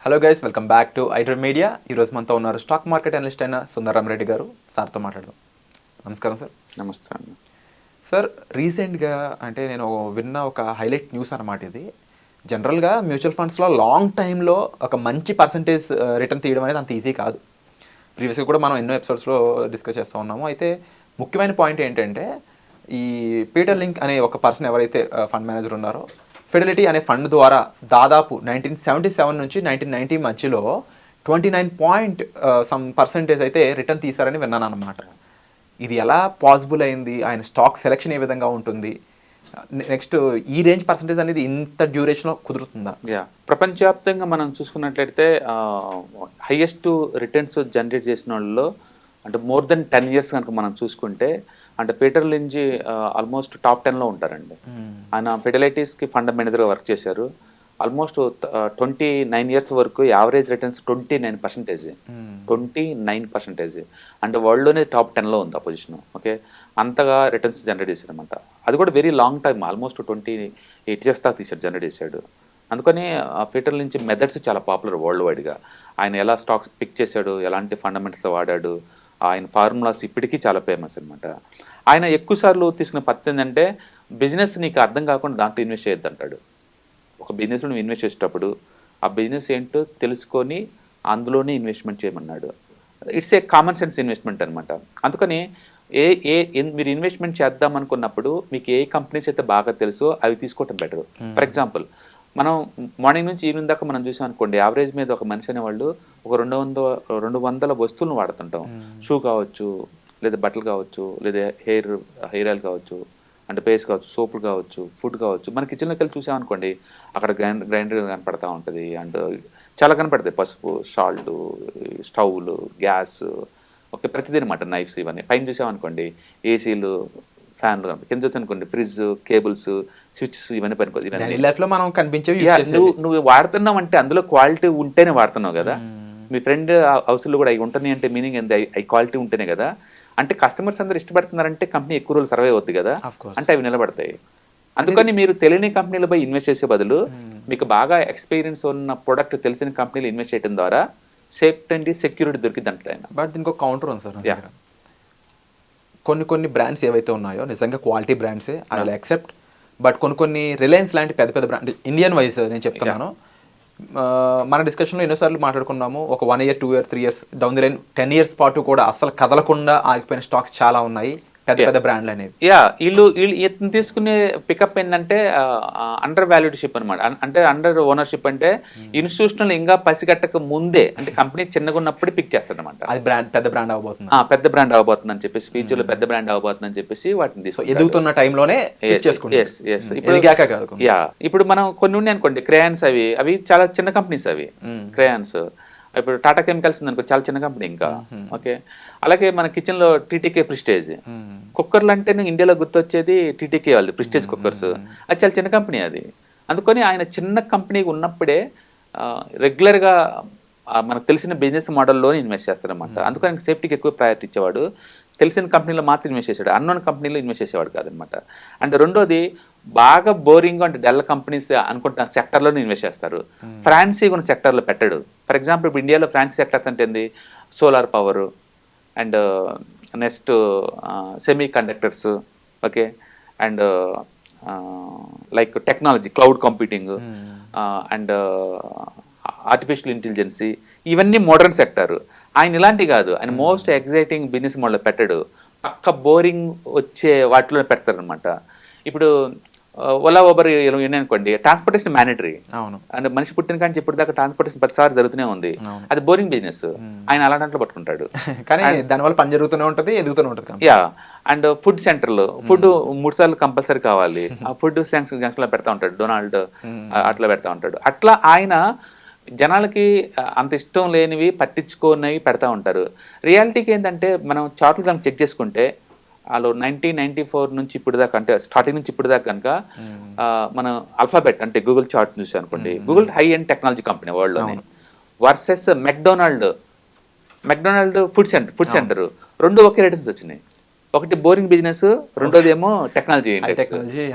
Hello guys, welcome back to iDream media. ఈరోజు మనతో ఉన్నారు స్టాక్ మార్కెట్ అనలిస్ట్ అయిన సుందరరామ్ రెడ్డి గారు. సార్తో మాట్లాడదాం. నమస్కారం సార్. నమస్తే అండి. సార్, రీసెంట్గా అంటే నేను విన్న ఒక హైలైట్ న్యూస్ అనమాట ఇది. జనరల్గా మ్యూచువల్ ఫండ్స్లో లాంగ్ టైంలో ఒక మంచి పర్సంటేజ్ రిటర్న్ తీయడం అనేది అంత ఈజీ కాదు. ప్రీవియస్గా కూడా మనం ఎన్నో ఎపిసోడ్స్లో డిస్కస్ చేస్తూ ఉన్నాము. అయితే ముఖ్యమైన పాయింట్ ఏంటంటే, ఈ పీటర్ లింక్ అనే ఒక పర్సన్ ఎవరైతే ఫండ్ మేనేజర్ ఉన్నారో, ఫిడెలిటీ అనే ఫండ్ ద్వారా దాదాపు 1977 నుంచి 1990 మధ్యలో 29% అయితే రిటర్న్ తీశారని విన్నాను అనమాట. ఇది ఎలా పాసిబుల్ అయింది? ఆయన స్టాక్ సెలెక్షన్ ఏ విధంగా ఉంటుంది? నెక్స్ట్ ఈ రేంజ్ పర్సంటేజ్ అనేది ఇంత డ్యూరేషన్లో కుదురుతుందా? ప్రపంచవ్యాప్తంగా మనం చూసుకున్నట్లయితే హైయెస్ట్ రిటర్న్స్ జనరేట్ చేసిన వాళ్ళలో అంటే మోర్ దెన్ 10 years కనుక మనం చూసుకుంటే అంటే పీటర్ లింజ్ ఆల్మోస్ట్ టాప్ 10లో ఉంటారండి. ఆయన ఫిడెలిటీస్కి ఫండ్ మేనేజర్గా వర్క్ చేశారు. ఆల్మోస్ట్ 29 years వరకు యావరేజ్ రిటర్న్స్ 29%. 29%. అంటే వరల్డ్లోనే టాప్ 10లో ఉంది ఆ పొజిషన్. ఓకే, అంతగా రిటర్న్స్ జనరేట్ చేశారనమాట. అది కూడా very long time, almost 28 years దాకా తీశాడు, జనరేట్ చేశాడు. అందుకని పీటర్ లించ్ మెథడ్స్ చాలా పాపులర్ వరల్డ్ వైడ్గా. ఆయన ఎలా స్టాక్స్ పిక్ చేశాడు, ఎలాంటి ఫండమెంటల్స్ వాడాడు, ఆయన ఫార్ములాస్ ఇప్పటికీ చాలా ఫేమస్ అనమాట. ఆయన ఎక్కువసార్లు తీసుకునే పద్ధతి ఏంటంటే, బిజినెస్ నీకు అర్థం కాకుండా దాంట్లో ఇన్వెస్ట్ చేయొద్దు అంటాడు. ఒక బిజినెస్లో నువ్వు ఇన్వెస్ట్ చేసేటప్పుడు ఆ బిజినెస్ ఏంటో తెలుసుకొని అందులోనే ఇన్వెస్ట్మెంట్ చేయమన్నాడు. It's a common sense investment అనమాట. అందుకని మీరు ఇన్వెస్ట్మెంట్ చేద్దాం అనుకున్నప్పుడు మీకు ఏ కంపెనీస్ అయితే బాగా తెలుసో అవి తీసుకోవటం బెటర్. ఫర్ ఎగ్జాంపుల్, మనం మార్నింగ్ నుంచి ఈవినింగ్ దాకా మనం చూసాం అనుకోండి, యావరేజ్ మీద ఒక మనిషి అనేవాళ్ళు ఒక 200 వస్తువులను వాడుతుంటాం. షూ కావచ్చు, లేదా బట్టలు కావచ్చు, లేదా హెయిర్ ఆయిల్ కావచ్చు, అంటే పేస్ట్ కావచ్చు, సోపులు కావచ్చు, ఫుడ్ కావచ్చు. మన కిచెన్లోకి వెళ్ళి చూసాం అనుకోండి, అక్కడ గ్రైండర్ కనపడతా ఉంటుంది, అండ్ చాలా కనపడతాయి. పసుపు, సాల్ట్, స్టవ్లు, గ్యాస్, ఓకే, ప్రతిదీ అనమాట. నైఫ్స్, ఇవన్నీ. పైన చూసామనుకోండి ఏసీలు, ఫ్యాన్లు, కింద చూసానుకోండి ఫ్రిడ్జ్, కేబుల్స్, స్విచ్స్, ఇవన్నీ పనిపోతుంది. నువ్వు వాడుతున్నావు అంటే అందులో క్వాలిటీ ఉంటేనే వాడుతున్నావు కదా. మీ ఫ్రెండ్ హౌస్లో కూడా అవి ఉంటున్నాయి అంటే మీనింగ్ ఏంటి? అవి క్వాలిటీ ఉంటేనే కదా. అంటే కస్టమర్స్ అందరూ ఇష్టపడుతున్నారంటే కంపెనీ ఎక్కువ రోజులు సర్వే అవుద్ది కదా, అంటే అవి నిలబడతాయి. అందుకని మీరు తెలియని కంపెనీలపై ఇన్వెస్ట్ చేసే బదులు మీకు బాగా ఎక్స్పీరియన్స్ ఉన్న ప్రొడక్ట్ తెలిసిన కంపెనీలు ఇన్వెస్ట్ చేయడం ద్వారా సేఫ్టీ అండ్ సెక్యూరిటీ దొరికింది అంటే. బట్ దీనికి ఒక కౌంటర్ ఉంది సార్. కొన్ని బ్రాండ్స్ ఏవైతే ఉన్నాయో నిజంగా క్వాలిటీ బ్రాండ్సే, ఐ విల్ యాక్సెప్ట్. బట్ కొన్ని రిలయన్స్ లాంటి పెద్ద బ్రాండ్, ఇండియన్ వైజ్ నేను చెప్తున్నాను. మన డిస్కషన్లో ఎన్నోసార్లు మాట్లాడుకున్నాము. ఒక 1 year, 2 year, 3 years down the line 10 years పాటు కూడా అసలు కదలకుండా ఆగిపోయిన స్టాక్స్ చాలా ఉన్నాయి, పెద్ద బ్రాండ్లు అనేవి. వీళ్ళు తీసుకునే పికప్ ఏంటంటే అండర్ వాల్యూడ్షిప్ అనమాట. అంటే అండర్ ఓనర్షిప్ అంటే ఇన్స్టిట్యూషనల్ ఇంకా పసిగట్టక ముందే, అంటే కంపెనీ చిన్నగా ఉన్నప్పుడే పిక్ చేస్తారనమాట. అది పెద్ద బ్రాండ్ అవబోతుంది, పెద్ద బ్రాండ్ అవబోతుంది అని చెప్పేసి, ఫ్యూచర్లో పెద్ద బ్రాండ్ అవబోతుంది అని చెప్పేసి వాటిని తీసుకు ఎదుగుతున్న టైంలోనే ఇప్పుడు మనం కొన్ని ఉన్నాయి అనుకోండి, క్రేయాన్స్, అవి చాలా చిన్న కంపెనీస్. అవి క్రేయాన్స్, ఇప్పుడు టాటా కెమికల్స్ ఉందనుకో, చాలా చిన్న కంపెనీ ఇంకా. ఓకే, అలాగే మన కిచెన్ లో టీటీకే ప్రిస్టేజ్ కుక్కర్లు అంటే ఇండియాలో గుర్తొచ్చేది టీటీకే వాళ్ళది, ప్రిస్టేజ్ కుక్కర్స్. అది చాలా చిన్న కంపెనీ అది. అందుకని ఆయన చిన్న కంపెనీ ఉన్నప్పుడే రెగ్యులర్గా మనకు తెలిసిన బిజినెస్ మోడల్లోనే ఇన్వెస్ట్ చేస్తారనమాట. అందుకని సేఫ్టీకి ఎక్కువ ప్రయారిటీ ఇచ్చేవాడు. తెలిసిన కంపెనీలో మాత్రం ఇన్వెస్ట్ చేశాడు, అన్నోన్ కంపెనీలో ఇన్వెస్ట్ చేసేవాడు కాదనమాట. అండ్ రెండోది, బాగా బోరింగ్ అంటే డెల్ కంపెనీస్ అనుకుంటున్న సెక్టర్లోనే ఇన్వెస్ట్ చేస్తారు. ఫ్రాన్సీ ఉన్న సెక్టర్లో పెట్టాడు. ఫర్ ఎగ్జాంపుల్, ఇప్పుడు ఇండియాలో ఫ్రాన్సీ సెక్టర్స్ అంటే ఏంది? Solar power, and next semi conductors, okay, and like technology, cloud computing, and artificial intelligence, ఇవన్నీ మోడర్న్ సెక్టర్. ఆయన ఇలాంటి కాదు, ఆయన మోస్ట్ ఎగ్జైటింగ్ బిజినెస్ మోడల్ పెట్టాడు. పక్క బోరింగ్ వచ్చే వాటిలో పెడతారనమాట. ఇప్పుడు ఓలా, ఊబర్ అనుకోండి, ట్రాన్స్పోర్టేషన్ మ్యాండేటరీ. అంటే మనిషి పుట్టిన కానీ ఇప్పుడు దాకా ట్రాన్స్పోర్టేషన్ 10 సార్లు జరుగుతూనే ఉంది. అది బోరింగ్ బిజినెస్. ఆయన అలాంటి పట్టుకుంటాడు, కానీ దానివల్ల పని జరుగుతూనే ఉంటుంది, ఎదుగుతూనే ఉంటుంది. అండ్ ఫుడ్ సెంటర్లో ఫుడ్ 3 సార్లు కంపల్సరీ కావాలి. ఆ ఫుడ్ జంక్షన్లో పెడతా ఉంటాడు, డొనాల్డ్ అట్లా పెడతా ఉంటాడు. అట్లా ఆయన జనాలకి అంత ఇష్టం లేనివి, పట్టించుకోనివి పెడతా ఉంటారు. రియాలిటీకి ఏంటంటే, మనం చార్ట్లు కనుక చెక్ చేసుకుంటే వాళ్ళు 1994 నుంచి ఇప్పుడు దాకా, అంటే స్టార్టింగ్ నుంచి ఇప్పుడు దాకా కనుక మనం అల్ఫాబెట్ అంటే గూగుల్ చార్ట్ చూసాం అనుకోండి, Google high end technology company వరల్డ్లోనే, వర్సెస్ మెక్డొనాల్డ్ ఫుడ్ సెంటర్ రెండు ఒకే రేటింగ్స్ వచ్చినాయి. ఒకటి బోరింగ్ బిజినెస్, రెండోది ఏమో technology.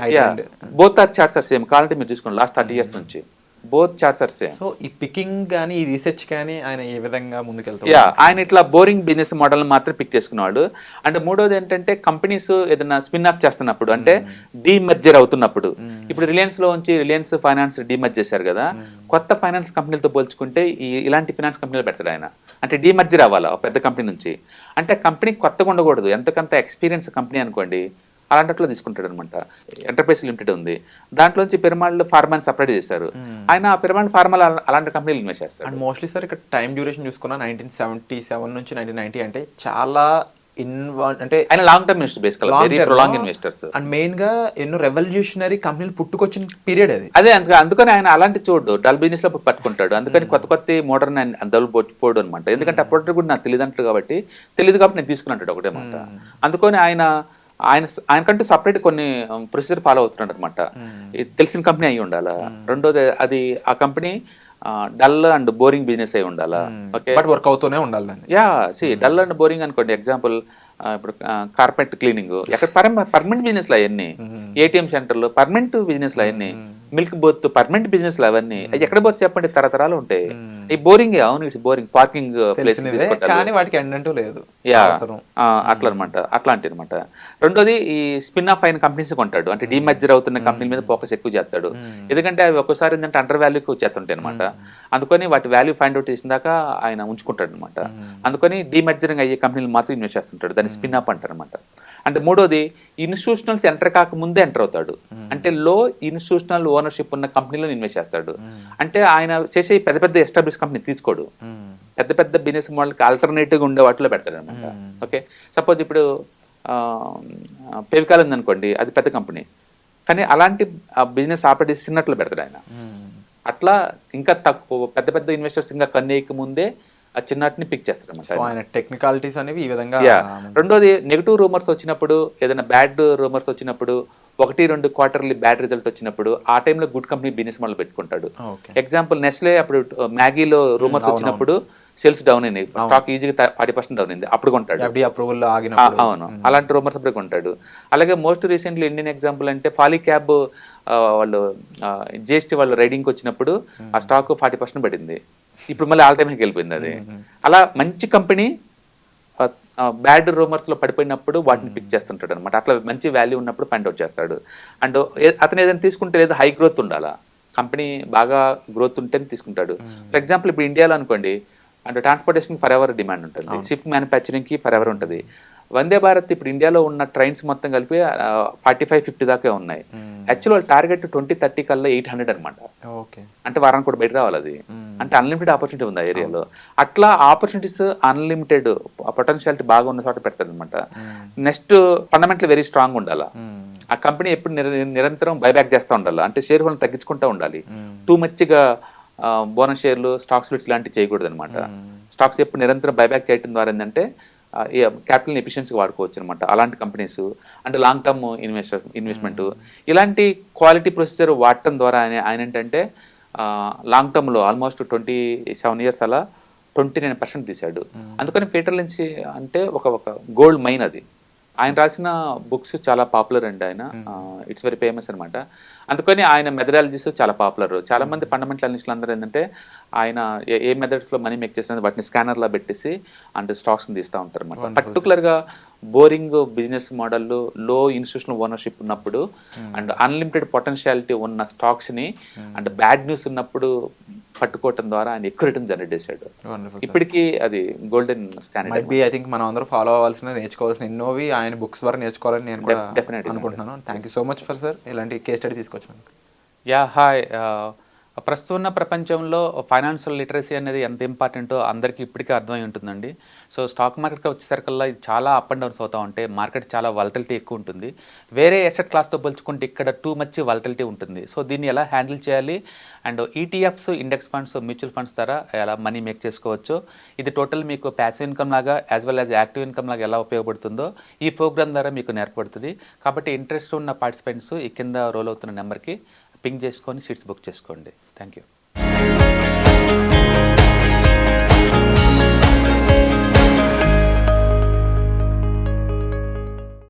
Both are charts are same. కావాలంటే మీరు చూసుకోండి లాస్ట్ 30 years నుంచి. Both charts are same. So ఈ పికింగ్ కానీ ఈ రీసెర్చ్ కానీ ఆయన ఏ విధంగా ముందుకెళ్తారు? యా, ఆయన ఇట్లా బోరింగ్ బిజినెస్ మోడల్ మాత్రం పిక్ చేసుకున్నాడు. అంటే మూడోది ఏంటంటే కంపెనీస్ ఏదైనా స్పిన్ అప్ చేస్తున్నప్పుడు అంటే డీమర్జర్ అవుతున్నప్పుడు, ఇప్పుడు రిలయన్స్ లో ఉంచి రిలయన్స్ ఫైనాన్స్ డీమర్జ్ చేశారు కదా, కొత్త ఫైనాన్స్ కంపెనీలతో పోల్చుకుంటే ఇలాంటి ఫైనాన్స్ కంపెనీలు పెడతాడు ఆయన. అంటే డీమర్జర్ అవ్వాలా పెద్ద కంపెనీ నుంచి, అంటే కంపెనీ కొత్తగా ఉండకూడదు, ఎంతకంత ఎక్స్పీరియన్స్ కంపెనీ అనుకోండి అలాంటిలో తీసుకుంటాడు అనమాట. ఎంటర్ప్రైజ్ లిమిటెడ్ ఉంది, దాంట్లోంచి పిరమాల్ ఫార్మాని సపరేట్ చేశారు. ఆయన ఆ పిరమాల్ ఫార్మాల్ అలాంటి కంపెనీలు ఇన్వెస్ట్ చేస్తారు. అండ్ మోస్ట్లీ సార్ ఇక్కడ టైం డ్యూరేషన్ చూసుకున్నా 1977 నుంచి 1990 అంటే చాలా అంటే ఆయన లాంగ్ టర్మ్ ఇన్వెస్టర్, బేసికల్ very prolong investors. And main గా ఎన్నో రెవల్యూషనరీ కంపెనీలు పుట్టుకొచ్చిన పీరియడ్ అది. అదే అందుకని ఆయన అలాంటి చూడు డల్ బిజినెస్ లో పట్టుకుంటాడు. అందుకని కొత్త మోడర్న్ దల్ పోడు అనమాట. ఎందుకంటే అప్పటి కూడా నాకు తెలియదంటాడు కాబట్టి నేను తీసుకున్నట్టు ఒకటే మాట. అందుకని ఆయనకంటూ సపరేట్ కొన్ని ప్రొసీజర్ ఫాలో అవుతున్నాడు అనమాట. తెలిసిన కంపెనీ అయి ఉండాలా, రెండోది అది ఆ company dull and boring business అయి ఉండాలా. ఓకే, బట్ వర్క్ అవుతూనే ఉండాలి. యా, డల్ అండ్ బోరింగ్ అనుకోండి. ఎగ్జాంపుల్ ఇప్పుడు కార్పెట్ క్లీనింగ్ ఎక్కడ పర్మనెంట్ బిజినెస్ లు అవన్నీ, ఏటీఎం సెంటర్లు పర్మనెంట్ బిజినెస్ లు అవన్నీ, మిల్క్ బోత్ పర్మనెంట్ బిజినెస్ లు అవన్నీ ఎక్కడ పోతే చెప్పండి తరతరాలు ఉంటాయి. ఈ బోరింగ్, అవును ఇట్స్ బోరింగ్, పార్కింగ్ ప్లేస్ కానీ వాటికి ఎండ్ అంటూ లేదు. యా, అట్లా అనమాట, అట్లాంటి అనమాట. రెండోది ఈ స్పిన్ ఆఫ్ అయిన కంపెనీస్ కొంటాడు, అంటే డీమర్జర్ అవుతున్న కంపెనీ మీద ఫోకస్ ఎక్కువ చేస్తాడు. ఎందుకంటే అవి ఒక్కోసారి ఏంటంటే అండర్ వాల్యూకి వచ్చేస్తుంటాయి అనమాట. అందుకని వాటి వాల్యూ ఫైండ్ అవుట్ చేసిన దాకా ఆయన ఉంచుకుంటాడు అనమాట. అందుకని డీమర్జరింగ్ అయ్యే కంపెనీలు మాత్రం ఇన్వెస్ట్ చేస్తుంటాడు, దాన్ని స్పిన్ అప్ అంటారు అనమాట. అంటే మూడోది ఇన్స్టిట్యూషనల్స్ ఎంటర్ కాకముందే ఎంటర్ అవుతాడు, అంటే లో ఇన్స్టిట్యూషనల్ ఓనర్షిప్ ఉన్న కంపెనీలో ఇన్వెస్ట్ చేస్తాడు. అంటే ఆయన చేసే పెద్ద పెద్ద ఎస్టాబ్లిష్ కంపెనీ తీసుకోడు, పెద్ద పెద్ద బిజినెస్ మోడల్కి ఆల్టర్నేటివ్గా ఉండే వాటిలో పెడతాడు అనమాట. ఓకే, సపోజ్ ఇప్పుడు ఫెవికాల్ ఉందనుకోండి, అది పెద్ద కంపెనీ, కానీ అలాంటి బిజినెస్ ఆపరేట్ చిన్నట్లు పెడతాడు ఆయన. అట్లా ఇంకా తక్కువ పెద్ద పెద్ద ఇన్వెస్టర్స్ ఇంకా కన్నేయక ముందే ఆ చిన్నటిని పిక్ చేస్తారు అనమాట. టెక్నికాలిటీస్ అనేవి ఈ విధంగా. రెండోది నెగిటివ్ రూమర్స్ వచ్చినప్పుడు, ఏదైనా బ్యాడ్ రూమర్స్ వచ్చినప్పుడు, 1-2 క్వార్టర్లీ బ్యాడ్ రిజల్ట్ వచ్చినప్పుడు ఆ టైంలో గుడ్ కంపెనీ బిజినెస్ మోడల్ పెట్టుకుంటాడు. ఎగ్జాంపుల్ నెస్లే అప్పుడు మ్యాగీలో రూమర్స్ వచ్చినప్పుడు సేల్స్ డౌన్ అయినాయి, స్టాక్ ఈజీగా 40% డౌన్ అయింది, అప్పుడు కొంటాడు. అవును, అలాంటి రూమర్స్ అప్పుడు కొంటాడు. అలాగే మోస్ట్ రీసెంట్లీ ఇండియన్ ఎగ్జాంపుల్ అంటే పాలీక్యాబ్ వాళ్ళు జిఎస్టీ వాళ్ళు రైడింగ్కి వచ్చినప్పుడు ఆ స్టాక్ 40% పడింది, ఇప్పుడు మళ్ళీ ఆల్ టైమ్ వెళ్ళిపోయింది అది. అలా మంచి కంపెనీ బ్యాడ్ రూమర్స్ లో పడిపోయినప్పుడు వాటిని పిక్ చేస్తుంటాడు అనమాట. అట్లా మంచి వాల్యూ ఉన్నప్పుడు ఫైండ్ అవుట్ చేస్తాడు. అండ్ అతను ఏదైనా తీసుకుంటే లేదా హై గ్రోత్ ఉండాలా, కంపెనీ బాగా గ్రోత్ ఉంటేనే తీసుకుంటాడు. ఫర్ ఎగ్జాంపుల్ ఇప్పుడు ఇండియాలో అనుకోండి, అంటే ట్రాన్స్పోర్టేషన్ ఫర్ ఎవర్ డిమాండ్ ఉంటుంది, షిప్ మ్యానుఫ్యాక్చరింగ్ కి ఫర్ ఎవర్ ఉంటుంది. వందే భారత్ ఇప్పుడు ఇండియాలో ఉన్న ట్రైన్స్ మొత్తం కలిపి 45-50 దాకా ఉన్నాయి. యాక్చువల్ టార్గెట్ 2030 కల్లా 800 అనమాట. అంటే వారానికి కూడా బయట రావాలి అది. అంటే అన్లిమిటెడ్ ఆపర్చునిటీ ఉంది ఆ ఏరియాలో. అట్లా ఆపర్చునిటీస్ అన్లిమిటెడ్ పొటెన్షియాలిటీ బాగా ఉన్న చోట పెడతాడు అనమాట. నెక్స్ట్ ఫండమెంటల్ వెరీ స్ట్రాంగ్ ఉండాలా, ఆ కంపెనీ ఎప్పుడు నిరంతరం బైబ్యాక్ చేస్తూ ఉండాలి, అంటే షేర్ హోల్డర్ తగ్గించుకుంటూ ఉండాలి. టూ మచ్గా బోనస్ షేర్లు, స్టాక్ స్ప్లిట్స్ లాంటివి చేయకూడదు అనమాట. స్టాక్స్ ఎప్పుడు నిరంతరం బైబ్యాక్ చేయడం ద్వారా ఏంటంటే క్యాపిటల్ ఎఫిషియన్సీగా వాడుకోవచ్చు అనమాట. అలాంటి కంపెనీస్ అంటే లాంగ్ టర్మ్ ఇన్వెస్ట్మెంట్, ఇలాంటి క్వాలిటీ ప్రొసీజర్ వాడటం ద్వారా ఆయన ఏంటంటే లాంగ్ టర్మ్లో ఆల్మోస్ట్ 27 years అలా 29% తీశాడు. అందుకని పీటర్ లించ్ అంటే ఒక గోల్డ్ మైన్ అది. ఆయన రాసిన బుక్స్ చాలా పాపులర్ అండి, ఆయన ఇట్స్ వెరీ ఫేమస్ అనమాట. అందుకని ఆయన మెథడాలజీస్ చాలా పాపులర్. చాలా మంది ఫండమెంటల్ అనలిస్టులు అందరూ ఏంటంటే ఆయన ఏ మెథడ్స్లో మనీ మేక్ చేసిన వాటిని స్కానర్లా పెట్టేసి అంటే స్టాక్స్ని తీస్తూ ఉంటారు అనమాట. పర్టికులర్గా బోరింగ్ బిజినెస్ మోడల్, లో ఇన్స్టిట్యూషనల్ ఓనర్షిప్ ఉన్నప్పుడు అండ్ అన్లిమిటెడ్ పొటెన్షియాలిటీ ఉన్న స్టాక్స్ని అండ్ బ్యాడ్ న్యూస్ ఉన్నప్పుడు పట్టుకోవటం ద్వారా ఆయన ఎక్కువ రిటర్న్ జనరేట్ చేశాడు. ఇప్పటికీ అది గోల్డెన్ స్టాండర్డ్. ఐ థింక్ మనం అందరూ ఫాలో అవ్వాల్సిన, నేర్చుకోవాల్సిన ఎన్నోవి ఆయన బుక్స్ ద్వారా నేర్చుకోవాలని నేను కూడా అనుకుంటున్నాను. Thank you so much for sir ఇలాంటి కేస్ స్టడీ తీసుకొచ్చాను. Yeah, hi. ప్రస్తుతం ఉన్న ప్రపంచంలో ఫైనాన్షియల్ లిటరసీ అనేది ఎంత ఇంపార్టెంటో అందరికీ ఇప్పటికే అర్థమై ఉంటుందండి. సో స్టాక్ మార్కెట్కి వచ్చేసరికల్లా ఇది చాలా అప్ అండ్ డౌన్స్ అవుతూ ఉంటాయి. మార్కెట్ చాలా వాలటిలిటీ ఎక్కువ ఉంటుంది. వేరే అసెట్ క్లాస్తో పోల్చుకుంటే ఇక్కడ టూ మచ్ వాలటిలిటీ ఉంటుంది. సో దీన్ని ఎలా హ్యాండిల్ చేయాలి and ETFs, index funds, mutual funds ద్వారా ఎలా మనీ మేక్ చేసుకోవచ్చు, ఇది టోటల్ మీకు ప్యాసివ్ ఇన్కమ్ లాగా as well as active income లాగా ఎలా ఉపయోగపడుతుందో ఈ ప్రోగ్రామ్ ద్వారా మీకు నేర్పడుతుంది. కాబట్టి ఇంట్రెస్ట్ ఉన్న పార్టిసిపెంట్స్ ఈ కింద రోల్ అవుతున్న నెంబర్కి పింగ్ చేసుకొని సీట్స్ బుక్ చేసుకోండి. Thank you.